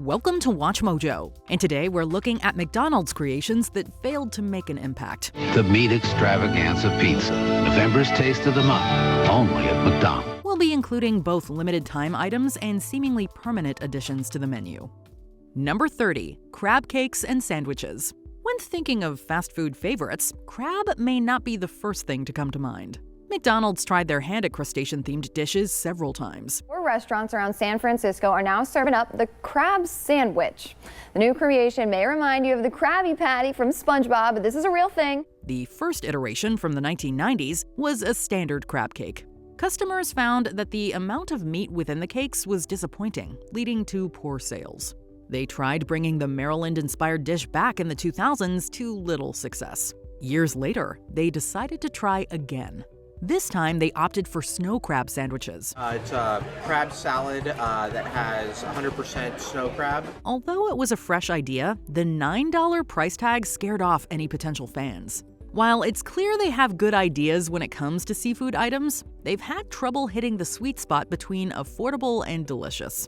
Welcome to WatchMojo, and today we're looking at McDonald's creations that failed to make an impact. The meat extravaganza pizza, November's taste of the month, only at McDonald's. We'll be including both limited time items and seemingly permanent additions to the menu. Number 30, crab cakes and sandwiches. When thinking of fast food favorites, crab may not be the first thing to come to mind. McDonald's tried their hand at crustacean-themed dishes several times. More restaurants around San Francisco are now serving up the crab sandwich. The new creation may remind you of the Krabby Patty from SpongeBob, but this is a real thing. The first iteration from the 1990s was a standard crab cake. Customers found that the amount of meat within the cakes was disappointing, leading to poor sales. They tried bringing the Maryland-inspired dish back in the 2000s to little success. Years later, they decided to try again. This time, they opted for snow crab sandwiches. It's a crab salad that has 100% snow crab. Although it was a fresh idea, the $9 price tag scared off any potential fans. While it's clear they have good ideas when it comes to seafood items, they've had trouble hitting the sweet spot between affordable and delicious.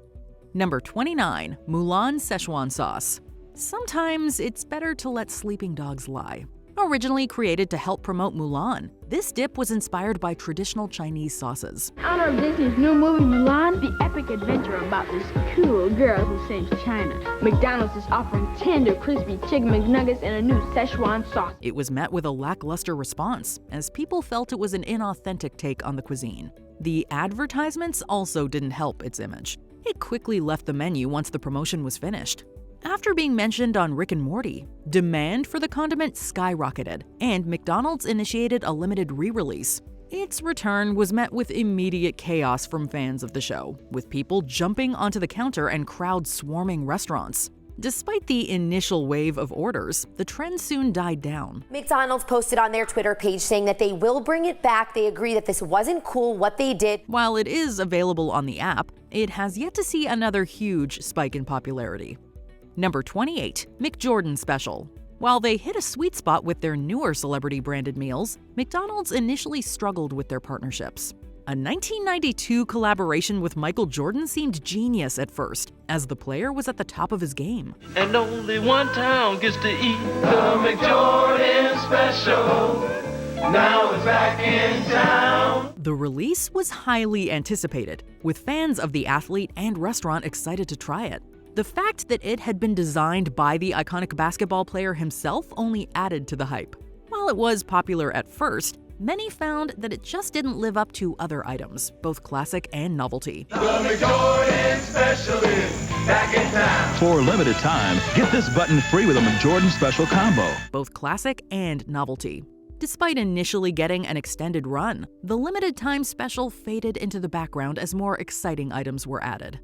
Number 29, Mulan Szechuan sauce. Sometimes it's better to let sleeping dogs lie. Originally created to help promote Mulan, this dip was inspired by traditional Chinese sauces. In honor of Disney's new movie Mulan, the epic adventure about this cool girl who saves China, McDonald's is offering tender, crispy chicken McNuggets and a new Szechuan sauce. It was met with a lackluster response, as people felt it was an inauthentic take on the cuisine. The advertisements also didn't help its image. It quickly left the menu once the promotion was finished. After being mentioned on Rick and Morty, demand for the condiment skyrocketed, and McDonald's initiated a limited re-release. Its return was met with immediate chaos from fans of the show, with people jumping onto the counter and crowds swarming restaurants. Despite the initial wave of orders, the trend soon died down. McDonald's posted on their Twitter page saying that they will bring it back. They agree that this wasn't cool what they did. While it is available on the app, it has yet to see another huge spike in popularity. Number 28, McJordan Special. While they hit a sweet spot with their newer celebrity-branded meals, McDonald's initially struggled with their partnerships. A 1992 collaboration with Michael Jordan seemed genius at first, as the player was at the top of his game. And only one town gets to eat the McJordan Special. Now it's back in town. The release was highly anticipated, with fans of the athlete and restaurant excited to try it. The fact that it had been designed by the iconic basketball player himself only added to the hype. While it was popular at first, many found that it just didn't live up to other items, both classic and novelty. The McJordan Special is back in town. For a limited time, get this button free with a McJordan Special combo. Both classic and novelty. Despite initially getting an extended run, the limited time special faded into the background as more exciting items were added.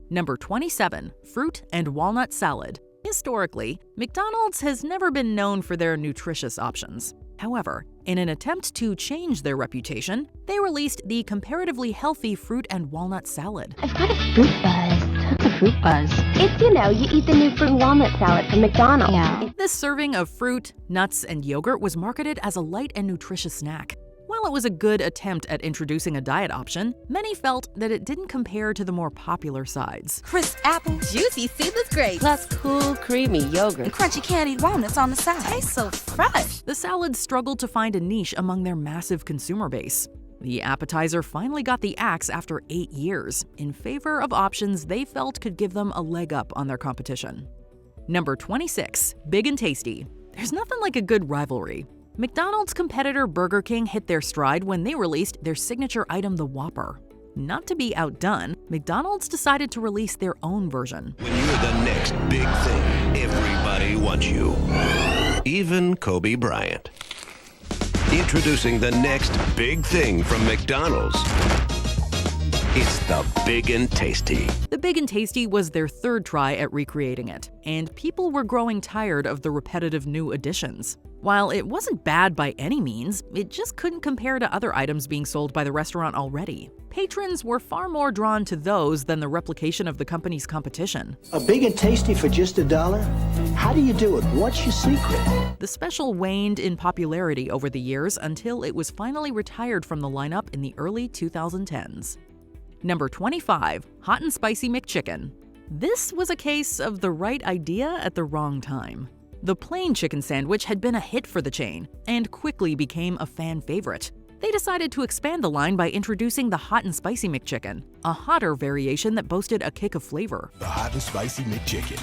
Number 27, fruit and walnut salad. Historically, McDonald's has never been known for their nutritious options. However, in an attempt to change their reputation, they released the comparatively healthy fruit and walnut salad. I've got a fruit buzz. What's a fruit buzz? It's, you eat the new fruit and walnut salad from McDonald's. Yeah. This serving of fruit, nuts, and yogurt was marketed as a light and nutritious snack. While it was a good attempt at introducing a diet option, many felt that it didn't compare to the more popular sides. Crisp apple, juicy seedless grapes, plus cool, creamy yogurt, and crunchy candied walnuts on the side. Tastes so fresh. The salad struggled to find a niche among their massive consumer base. The appetizer finally got the axe after 8 years, in favor of options they felt could give them a leg up on their competition. Number 26, Big and Tasty. There's nothing like a good rivalry. McDonald's competitor Burger King hit their stride when they released their signature item, the Whopper. Not to be outdone, McDonald's decided to release their own version. When you're the next big thing, everybody wants you. Even Kobe Bryant. Introducing the next big thing from McDonald's. It's the Big and Tasty. The Big and Tasty was their third try at recreating it, and people were growing tired of the repetitive new additions. While it wasn't bad by any means, it just couldn't compare to other items being sold by the restaurant already. Patrons were far more drawn to those than the replication of the company's competition. A Big and Tasty for just $1? How do you do it? What's your secret? The special waned in popularity over the years until it was finally retired from the lineup in the early 2010s. Number 25, Hot and Spicy McChicken. This was a case of the right idea at the wrong time. The plain chicken sandwich had been a hit for the chain and quickly became a fan favorite. They decided to expand the line by introducing the Hot and Spicy McChicken, a hotter variation that boasted a kick of flavor. The Hot and Spicy McChicken.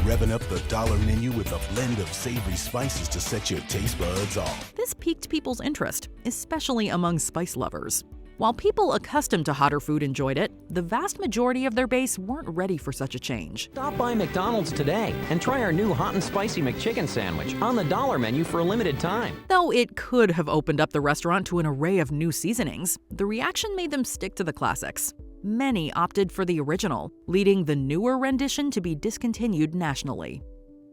Revving up the dollar menu with a blend of savory spices to set your taste buds off. This piqued people's interest, especially among spice lovers. While people accustomed to hotter food enjoyed it, the vast majority of their base weren't ready for such a change. Stop by McDonald's today and try our new Hot and Spicy McChicken sandwich on the dollar menu for a limited time. Though it could have opened up the restaurant to an array of new seasonings, the reaction made them stick to the classics. Many opted for the original, leading the newer rendition to be discontinued nationally.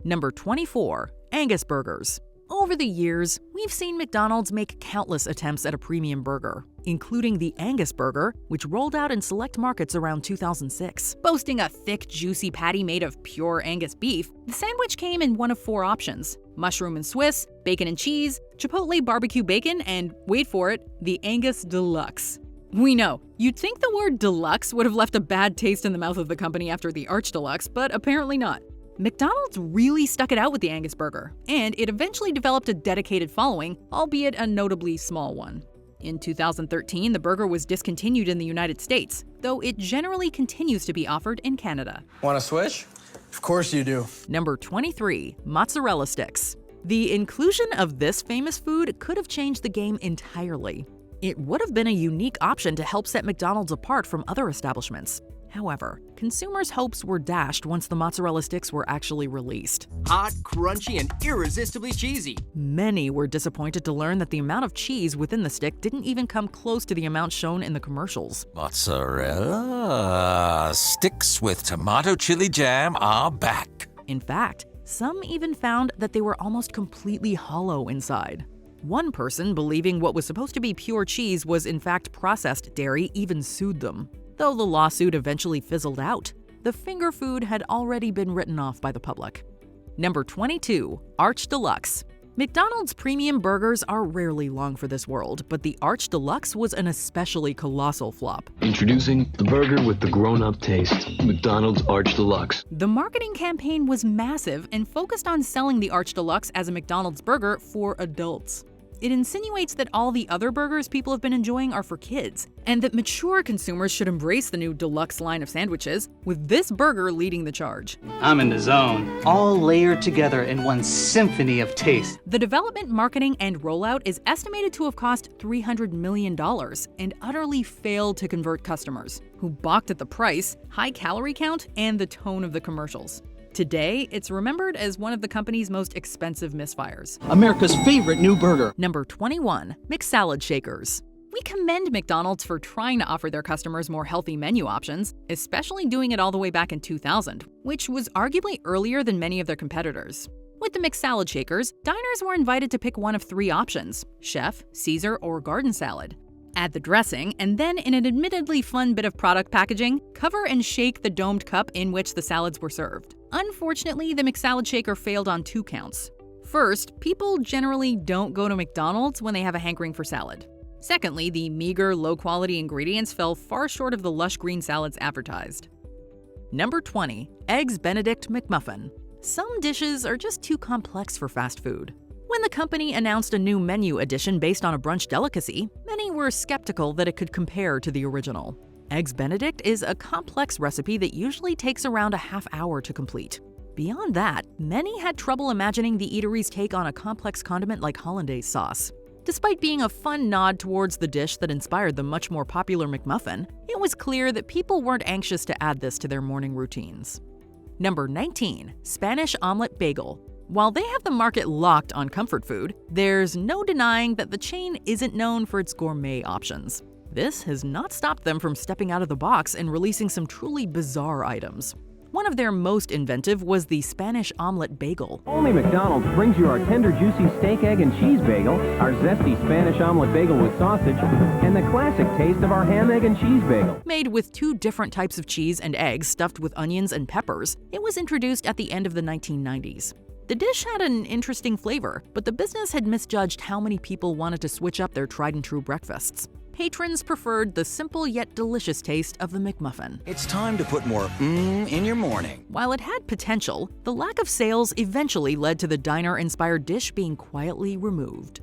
Number 24. Angus Burgers. Over the years, we've seen McDonald's make countless attempts at a premium burger, including the Angus Burger, which rolled out in select markets around 2006. Boasting a thick, juicy patty made of pure Angus beef, the sandwich came in one of 4 options: mushroom and Swiss, bacon and cheese, chipotle barbecue bacon, and, wait for it, the Angus Deluxe. We know, you'd think the word deluxe would have left a bad taste in the mouth of the company after the Arch Deluxe, but apparently not. McDonald's really stuck it out with the Angus Burger, and it eventually developed a dedicated following, albeit a notably small one. In 2013, the burger was discontinued in the United States, though it generally continues to be offered in Canada. Want to switch? Of course you do. Number 23. Mozzarella Sticks. The inclusion of this famous food could have changed the game entirely. It would have been a unique option to help set McDonald's apart from other establishments. However, consumers' hopes were dashed once the mozzarella sticks were actually released. Hot, crunchy, and irresistibly cheesy. Many were disappointed to learn that the amount of cheese within the stick didn't even come close to the amount shown in the commercials. Mozzarella sticks with tomato chili jam are back. In fact, some even found that they were almost completely hollow inside. One person, believing what was supposed to be pure cheese was in fact processed dairy, even sued them. Though the lawsuit eventually fizzled out, the finger food had already been written off by the public. Number 22. Arch Deluxe. McDonald's premium burgers are rarely long for this world, but the Arch Deluxe was an especially colossal flop. Introducing the burger with the grown-up taste, McDonald's Arch Deluxe. The marketing campaign was massive and focused on selling the Arch Deluxe as a McDonald's burger for adults. It insinuates that all the other burgers people have been enjoying are for kids, and that mature consumers should embrace the new deluxe line of sandwiches, with this burger leading the charge. I'm in the zone. All layered together in one symphony of taste. The development, marketing, and rollout is estimated to have cost $300 million and utterly failed to convert customers, who balked at the price, high calorie count, and the tone of the commercials. Today, it's remembered as one of the company's most expensive misfires. America's favorite new burger. Number 21. McSalad Shakers. We commend McDonald's for trying to offer their customers more healthy menu options, especially doing it all the way back in 2000, which was arguably earlier than many of their competitors. With the McSalad Shakers, diners were invited to pick one of 3 options: chef, Caesar, or garden salad. Add the dressing, and then in an admittedly fun bit of product packaging, cover and shake the domed cup in which the salads were served. Unfortunately, the McSalad Shaker failed on 2 counts. First, people generally don't go to McDonald's when they have a hankering for salad. Secondly, the meager, low-quality ingredients fell far short of the lush green salads advertised. Number 20. Eggs Benedict McMuffin. Some dishes are just too complex for fast food. When the company announced a new menu addition based on a brunch delicacy, many were skeptical that it could compare to the original. Eggs Benedict is a complex recipe that usually takes around a half hour to complete. Beyond that, many had trouble imagining the eatery's take on a complex condiment like hollandaise sauce. Despite being a fun nod towards the dish that inspired the much more popular McMuffin, it was clear that people weren't anxious to add this to their morning routines. Number 19. Spanish Omelet Bagel. While they have the market locked on comfort food, there's no denying that the chain isn't known for its gourmet options. This has not stopped them from stepping out of the box and releasing some truly bizarre items. One of their most inventive was the Spanish Omelet Bagel. Only McDonald's brings you our tender, juicy steak, egg, and cheese bagel, our zesty Spanish omelet bagel with sausage, and the classic taste of our ham, egg, and cheese bagel. Made with 2 different types of cheese and eggs stuffed with onions and peppers, it was introduced at the end of the 1990s. The dish had an interesting flavor, but the business had misjudged how many people wanted to switch up their tried-and-true breakfasts. patrons preferred the simple yet delicious taste of the McMuffin. It's time to put more in your morning. While it had potential, the lack of sales eventually led to the diner-inspired dish being quietly removed.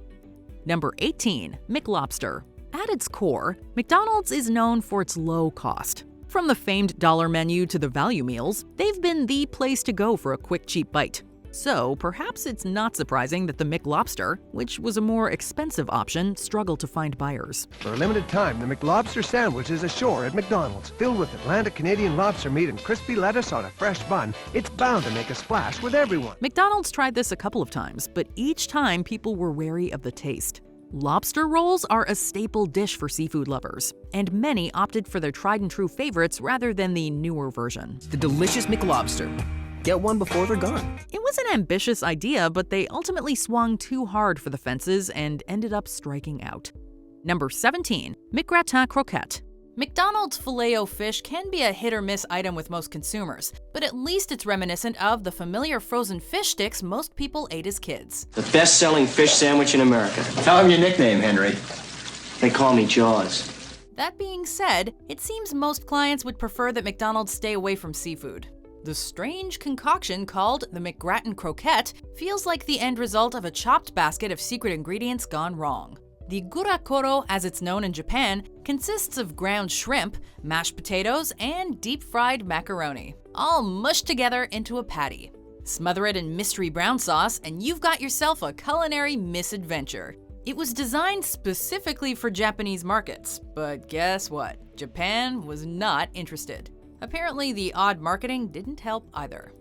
Number 18, McLobster. At its core, McDonald's is known for its low cost. From the famed dollar menu to the value meals, they've been the place to go for a quick, cheap bite. So perhaps it's not surprising that the McLobster, which was a more expensive option, struggled to find buyers. For a limited time, the McLobster sandwich is ashore at McDonald's. Filled with Atlantic Canadian lobster meat and crispy lettuce on a fresh bun, it's bound to make a splash with everyone. McDonald's tried this a couple of times, but each time people were wary of the taste. Lobster rolls are a staple dish for seafood lovers, and many opted for their tried-and-true favorites rather than the newer version. The delicious McLobster. Get one before they're gone. It was an ambitious idea, but they ultimately swung too hard for the fences and ended up striking out. Number 17, McRat Cro Cat. McDonald's Filet-O-Fish can be a hit-or-miss item with most consumers, but at least it's reminiscent of the familiar frozen fish sticks most people ate as kids. The best-selling fish sandwich in America. Tell them your nickname, Henry. They call me Jaws. That being said, it seems most clients would prefer that McDonald's stay away from seafood. The strange concoction called the McRat Cro Cat feels like the end result of a chopped basket of secret ingredients gone wrong. The gurakoro, as it's known in Japan, consists of ground shrimp, mashed potatoes, and deep-fried macaroni, all mushed together into a patty. Smother it in mystery brown sauce, and you've got yourself a culinary misadventure. It was designed specifically for Japanese markets, but guess what? Japan was not interested. Apparently, the odd marketing didn't help either.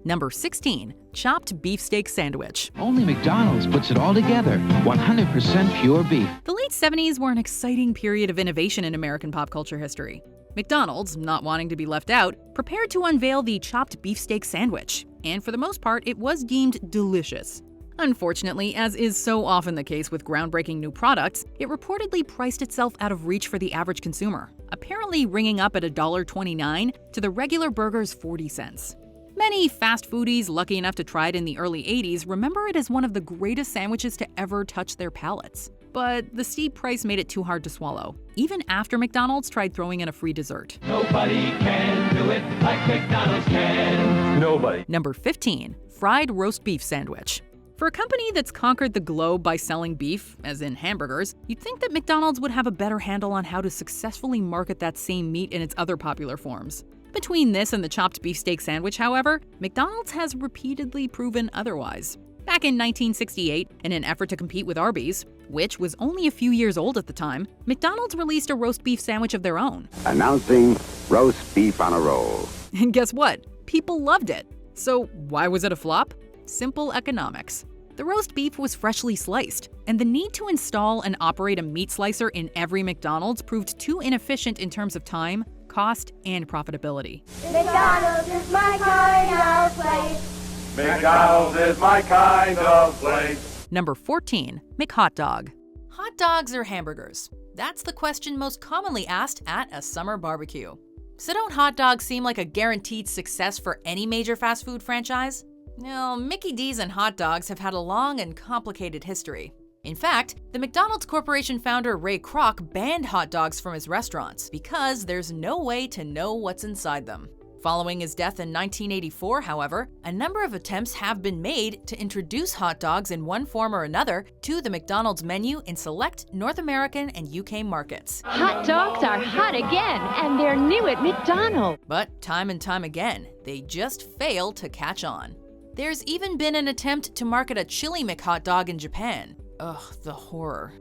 Number 16, chopped beefsteak sandwich. Only McDonald's puts it all together. 100% pure beef. The late 70s were an exciting period of innovation in American pop culture history. McDonald's, not wanting to be left out, prepared to unveil the chopped beefsteak sandwich, and for the most part, it was deemed delicious. Unfortunately, as is so often the case with groundbreaking new products, it reportedly priced itself out of reach for the average consumer, apparently ringing up at $1.29 to the regular burger's 40 cents. Many fast foodies lucky enough to try it in the early 80s remember it as one of the greatest sandwiches to ever touch their palates. But the steep price made it too hard to swallow, even after McDonald's tried throwing in a free dessert. Nobody can do it like McDonald's can. Nobody. Number 15, fried roast beef sandwich. For a company that's conquered the globe by selling beef, as in hamburgers, you'd think that McDonald's would have a better handle on how to successfully market that same meat in its other popular forms. Between this and the chopped beefsteak sandwich, however, McDonald's has repeatedly proven otherwise. Back in 1968, in an effort to compete with Arby's, which was only a few years old at the time, McDonald's released a roast beef sandwich of their own. Announcing roast beef on a roll. And guess what? People loved it. So why was it a flop? Simple economics. The roast beef was freshly sliced, and the need to install and operate a meat slicer in every McDonald's proved too inefficient in terms of time, cost, and profitability. McDonald's is my kind of place. McDonald's is my kind of place. Number 14, McHot Dog. Hot dogs or hamburgers? That's the question most commonly asked at a summer barbecue. So don't hot dogs seem like a guaranteed success for any major fast food franchise? No, Mickey D's and hot dogs have had a long and complicated history. In fact, the McDonald's Corporation founder Ray Kroc banned hot dogs from his restaurants because there's no way to know what's inside them. Following his death in 1984, however, a number of attempts have been made to introduce hot dogs in one form or another to the McDonald's menu in select North American and UK markets. Hot dogs are hot again, and they're new at McDonald's. But time and time again, they just fail to catch on. There's even been an attempt to market a chili McHot dog in Japan. Ugh, the horror.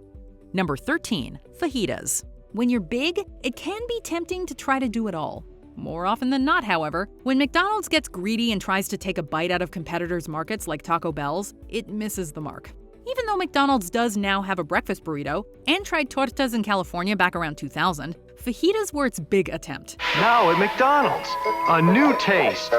Number 13, fajitas. When you're big, it can be tempting to try to do it all. More often than not, however, when McDonald's gets greedy and tries to take a bite out of competitors' markets like Taco Bell's, it misses the mark. Even though McDonald's does now have a breakfast burrito and tried tortas in California back around 2000, fajitas were its big attempt. Now at McDonald's, a new taste.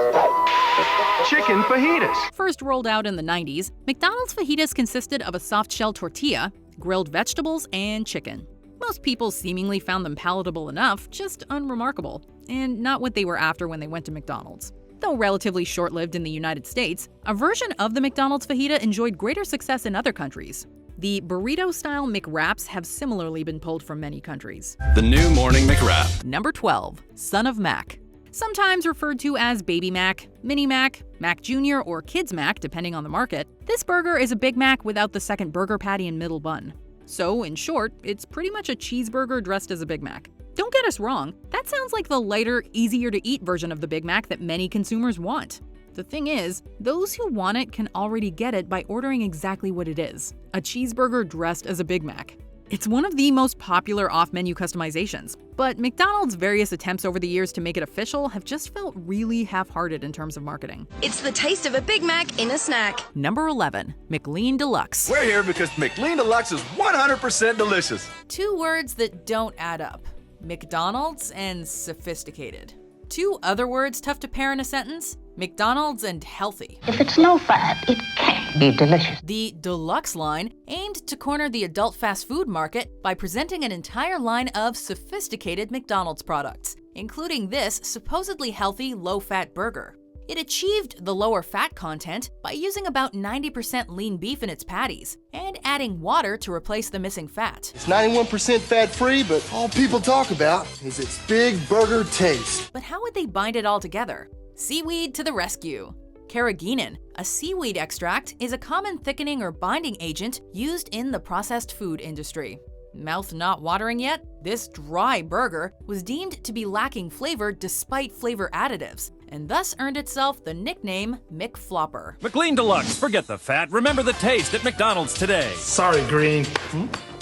Chicken fajitas. First rolled out in the 90s, McDonald's fajitas consisted of a soft-shell tortilla, grilled vegetables, and chicken. Most people seemingly found them palatable enough, just unremarkable, and not what they were after when they went to McDonald's. Though relatively short-lived in the United States, a version of the McDonald's fajita enjoyed greater success in other countries. The burrito-style McWraps have similarly been pulled from many countries. The new morning McWrap. Number 12, Son of Mac. Sometimes referred to as Baby Mac, Mini Mac, Mac Jr., or Kids Mac, depending on the market, this burger is a Big Mac without the second burger patty and middle bun. So, in short, it's pretty much a cheeseburger dressed as a Big Mac. Don't get us wrong, that sounds like the lighter, easier-to-eat version of the Big Mac that many consumers want. The thing is, those who want it can already get it by ordering exactly what it is, a cheeseburger dressed as a Big Mac. It's one of the most popular off-menu customizations, but McDonald's various attempts over the years to make it official have just felt really half-hearted in terms of marketing. It's the taste of a Big Mac in a snack. Number 11, McLean Deluxe. We're here because McLean Deluxe is 100% delicious. Two words that don't add up, McDonald's and sophisticated. Two other words tough to pair in a sentence, McDonald's and healthy. If it's low fat, it can't be delicious. The Deluxe line aimed to corner the adult fast food market by presenting an entire line of sophisticated McDonald's products, including this supposedly healthy low-fat burger. It achieved the lower fat content by using about 90% lean beef in its patties and adding water to replace the missing fat. It's 91% fat-free, but all people talk about is its big burger taste. But how would they bind it all together? Seaweed to the rescue. Carrageenan, a seaweed extract, is a common thickening or binding agent used in the processed food industry. Mouth not watering yet? This dry burger was deemed to be lacking flavor despite flavor additives, and thus earned itself the nickname McFlopper. McLean Deluxe, forget the fat, remember the taste at McDonald's today. Sorry, Green.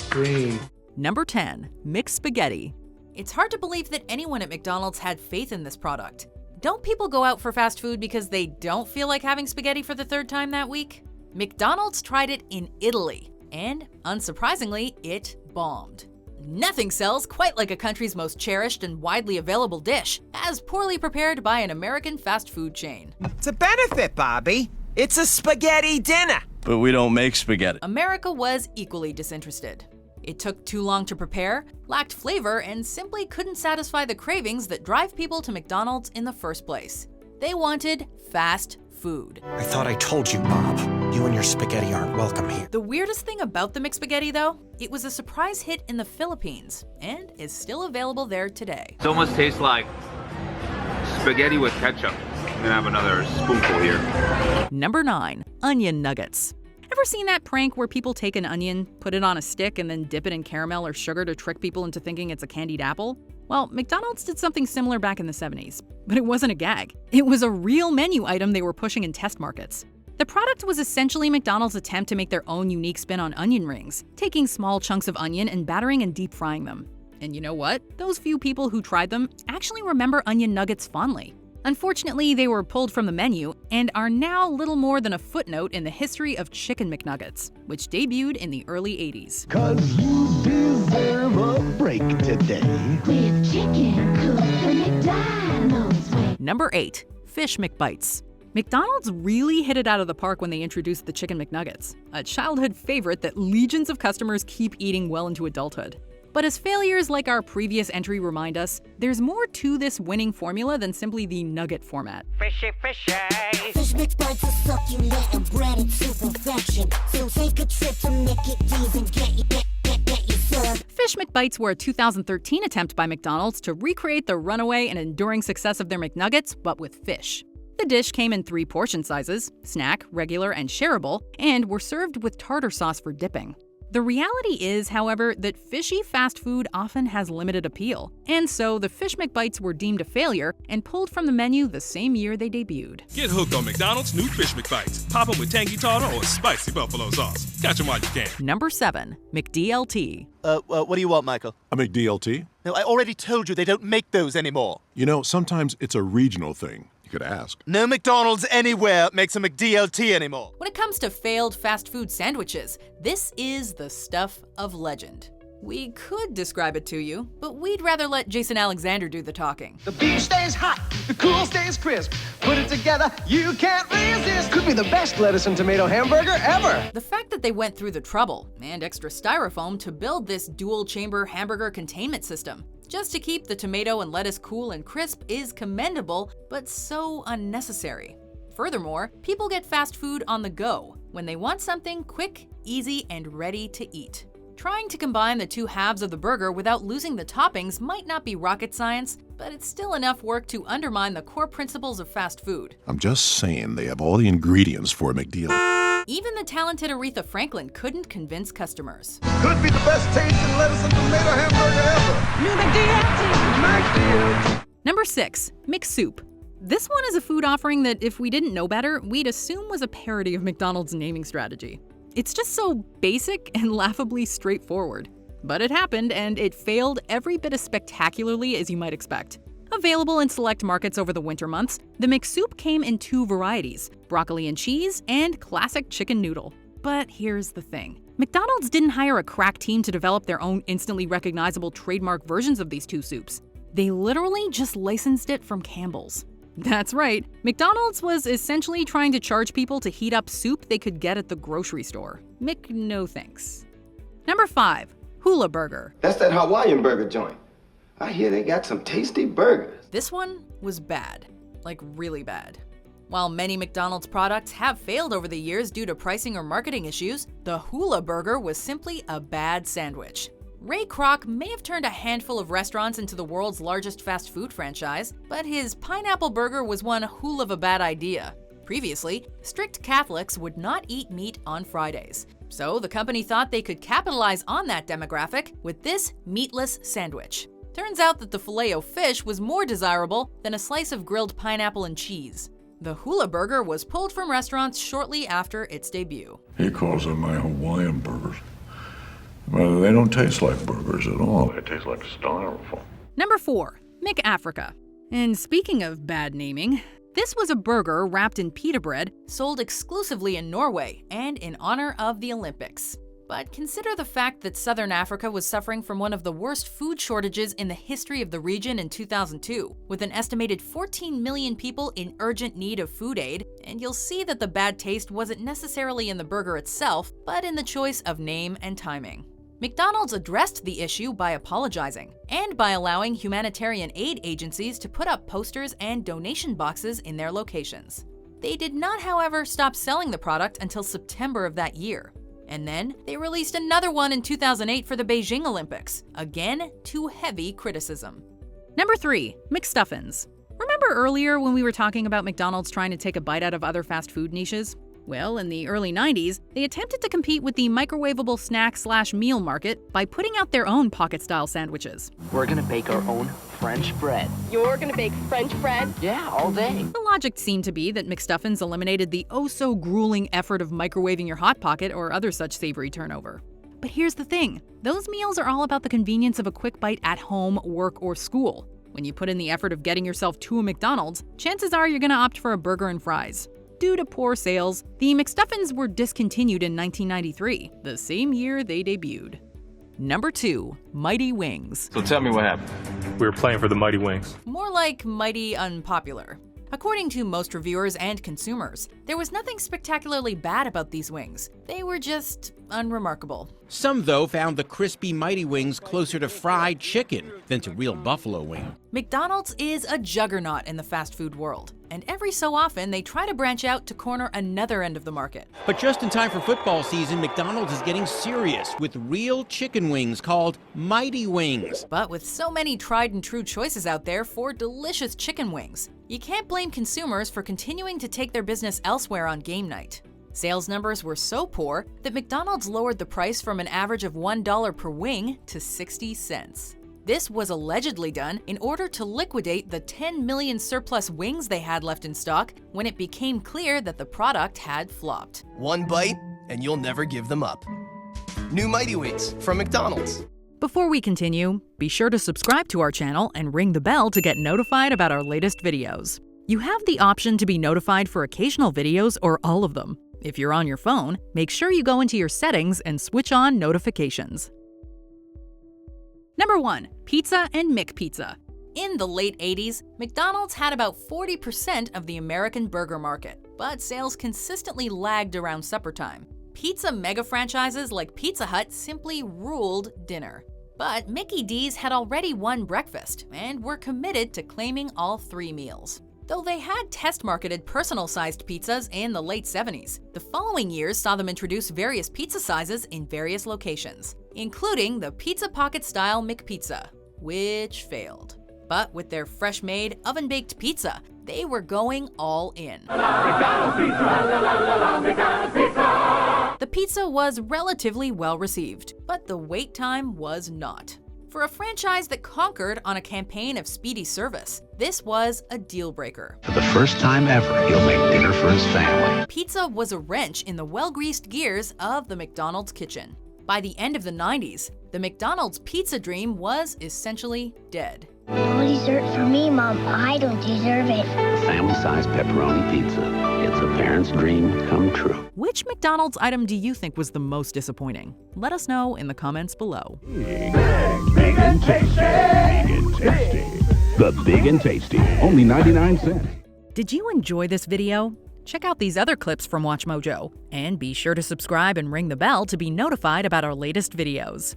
Green. Number 10, McSpaghetti. It's hard to believe that anyone at McDonald's had faith in this product. Don't people go out for fast food because they don't feel like having spaghetti for the third time that week? McDonald's tried it in Italy, and unsurprisingly, it bombed. Nothing sells quite like a country's most cherished and widely available dish, as poorly prepared by an American fast food chain. It's a benefit, Bobby. It's a spaghetti dinner. But we don't make spaghetti. America was equally disinterested. It took too long to prepare, lacked flavor, and simply couldn't satisfy the cravings that drive people to McDonald's in the first place. They wanted fast food. I thought I told you, Bob. You and your spaghetti aren't welcome here. The weirdest thing about the McSpaghetti, though, it was a surprise hit in the Philippines and is still available there today. It almost tastes like spaghetti with ketchup. I'm gonna have another spoonful here. Number 9, onion nuggets. Ever seen that prank where people take an onion, put it on a stick, and then dip it in caramel or sugar to trick people into thinking it's a candied apple? Well, McDonald's did something similar back in the 70s, but it wasn't a gag. It was a real menu item they were pushing in test markets. The product was essentially McDonald's attempt to make their own unique spin on onion rings, taking small chunks of onion and battering and deep frying them. And you know what? Those few people who tried them actually remember onion nuggets fondly. Unfortunately, they were pulled from the menu and are now little more than a footnote in the history of Chicken McNuggets, which debuted in the early 80s. 'Cause you deserve a break today. With chicken cooked the McDonald's way. Number 8, Fish McBites. McDonald's really hit it out of the park when they introduced the Chicken McNuggets, a childhood favorite that legions of customers keep eating well into adulthood. But as failures like our previous entry remind us, there's more to this winning formula than simply the nugget format. Fishy, fishy. Fish McBites are succulent and breaded to perfection. So take a trip to McD's and get you served. Fish McBites were a 2013 attempt by McDonald's to recreate the runaway and enduring success of their McNuggets, but with fish. The dish came in 3 portion sizes, snack, regular, and shareable, and were served with tartar sauce for dipping. The reality is, however, that fishy fast food often has limited appeal, and so the Fish McBites were deemed a failure and pulled from the menu the same year they debuted. Get hooked on McDonald's new Fish McBites. Pop them with tangy tartar or spicy buffalo sauce. Catch them while you can. Number 7, McDLT. What do you want, Michael? A McDLT? No, I already told you they don't make those anymore. You know, sometimes it's a regional thing. You could ask. No McDonald's anywhere makes a McDLT anymore. When it comes to failed fast food sandwiches, this is the stuff of legend. We could describe it to you, but we'd rather let Jason Alexander do the talking. The beef stays hot, the cool stays crisp. Put it together, you can't resist. Could be the best lettuce and tomato hamburger ever. The fact that they went through the trouble and extra styrofoam to build this dual-chamber hamburger containment system just to keep the tomato and lettuce cool and crisp is commendable, but so unnecessary. Furthermore, people get fast food on the go, when they want something quick, easy, and ready to eat. Trying to combine the two halves of the burger without losing the toppings might not be rocket science, but it's still enough work to undermine the core principles of fast food. I'm just saying they have all the ingredients for a McDLT. Even the talented Aretha Franklin couldn't convince customers. Could be the best tasting lettuce and tomato hamburger ever. New McDLT. Number 6, McSoup. This one is a food offering that, if we didn't know better, we'd assume was a parody of McDonald's naming strategy. It's just so basic and laughably straightforward. But it happened, and it failed every bit as spectacularly as you might expect. Available in select markets over the winter months, the McSoup came in 2 varieties, broccoli and cheese and classic chicken noodle. But here's the thing. McDonald's didn't hire a crack team to develop their own instantly recognizable trademark versions of these 2 soups. They literally just licensed it from Campbell's. That's right, McDonald's was essentially trying to charge people to heat up soup they could get at the grocery store. No thanks. Number 5, Hoola Burger. That's that Hawaiian burger joint. I hear they got some tasty burgers. This one was bad, like really bad. While many McDonald's products have failed over the years due to pricing or marketing issues, the Hoola Burger was simply a bad sandwich. Ray Kroc may have turned a handful of restaurants into the world's largest fast food franchise, but his pineapple burger was one whool of a bad idea. Previously, strict Catholics would not eat meat on Fridays. So the company thought they could capitalize on that demographic with this meatless sandwich. Turns out that the Filet-O-Fish was more desirable than a slice of grilled pineapple and cheese. The Hoola Burger was pulled from restaurants shortly after its debut. He calls them my Hawaiian burgers. Well, they don't taste like burgers at all. They taste like styrofoam. Number 4, McAfrica. And speaking of bad naming, this was a burger wrapped in pita bread sold exclusively in Norway and in honor of the Olympics. But consider the fact that Southern Africa was suffering from one of the worst food shortages in the history of the region in 2002, with an estimated 14 million people in urgent need of food aid, and you'll see that the bad taste wasn't necessarily in the burger itself, but in the choice of name and timing. McDonald's addressed the issue by apologizing and by allowing humanitarian aid agencies to put up posters and donation boxes in their locations. They did not, however, stop selling the product until September of that year. And then they released another one in 2008 for the Beijing Olympics, again to heavy criticism. Number 3, McStuffins. Remember earlier when we were talking about McDonald's trying to take a bite out of other fast food niches? Well, in the early 90s, they attempted to compete with the microwavable snack/meal market by putting out their own pocket-style sandwiches. We're gonna bake our own French bread. You're gonna bake French bread? Yeah, all day. The logic seemed to be that McStuffins eliminated the oh-so-grueling effort of microwaving your Hot Pocket or other such savory turnover. But here's the thing. Those meals are all about the convenience of a quick bite at home, work, or school. When you put in the effort of getting yourself to a McDonald's, chances are you're gonna opt for a burger and fries. Due to poor sales, the McStuffins were discontinued in 1993, the same year they debuted. Number 2, Mighty Wings. So tell me what happened. We were playing for the Mighty Wings. More like mighty unpopular. According to most reviewers and consumers, there was nothing spectacularly bad about these wings. They were just unremarkable. Some, though, found the crispy Mighty Wings closer to fried chicken than to real buffalo wing. McDonald's is a juggernaut in the fast food world, and every so often they try to branch out to corner another end of the market. But just in time for football season, McDonald's is getting serious with real chicken wings called Mighty Wings. But with so many tried and true choices out there for delicious chicken wings, you can't blame consumers for continuing to take their business elsewhere on game night. Sales numbers were so poor that McDonald's lowered the price from an average of $1 per wing to 60 cents. This was allegedly done in order to liquidate the 10 million surplus wings they had left in stock when it became clear that the product had flopped. One bite, and you'll never give them up. New Mighty Wings from McDonald's. Before we continue, be sure to subscribe to our channel and ring the bell to get notified about our latest videos. You have the option to be notified for occasional videos or all of them. If you're on your phone, make sure you go into your settings and switch on notifications. Number 1, pizza and McPizza. In the late 80s, McDonald's had about 40% of the American burger market, but sales consistently lagged around supper time. Pizza mega franchises like Pizza Hut simply ruled dinner. But Mickey D's had already won breakfast and were committed to claiming all 3 meals. Though they had test-marketed personal-sized pizzas in the late 70s, the following years saw them introduce various pizza sizes in various locations, including the Pizza Pocket-style McPizza, which failed. But with their fresh-made, oven-baked pizza, they were going all in. McDonald's pizza, McDonald's pizza. The pizza was relatively well-received, but the wait time was not. For a franchise that conquered on a campaign of speedy service, this was a deal-breaker. For the first time ever, he'll make dinner for his family. Pizza was a wrench in the well-greased gears of the McDonald's kitchen. By the end of the 90s, the McDonald's pizza dream was essentially dead. No dessert for me, Mom. I don't deserve it. Family-sized pepperoni pizza. It's a parent's dream come true. Which McDonald's item do you think was the most disappointing? Let us know in the comments below. Big and tasty. Big and tasty. The Big and Tasty, only 99 cents. Did you enjoy this video? Check out these other clips from WatchMojo, and be sure to subscribe and ring the bell to be notified about our latest videos.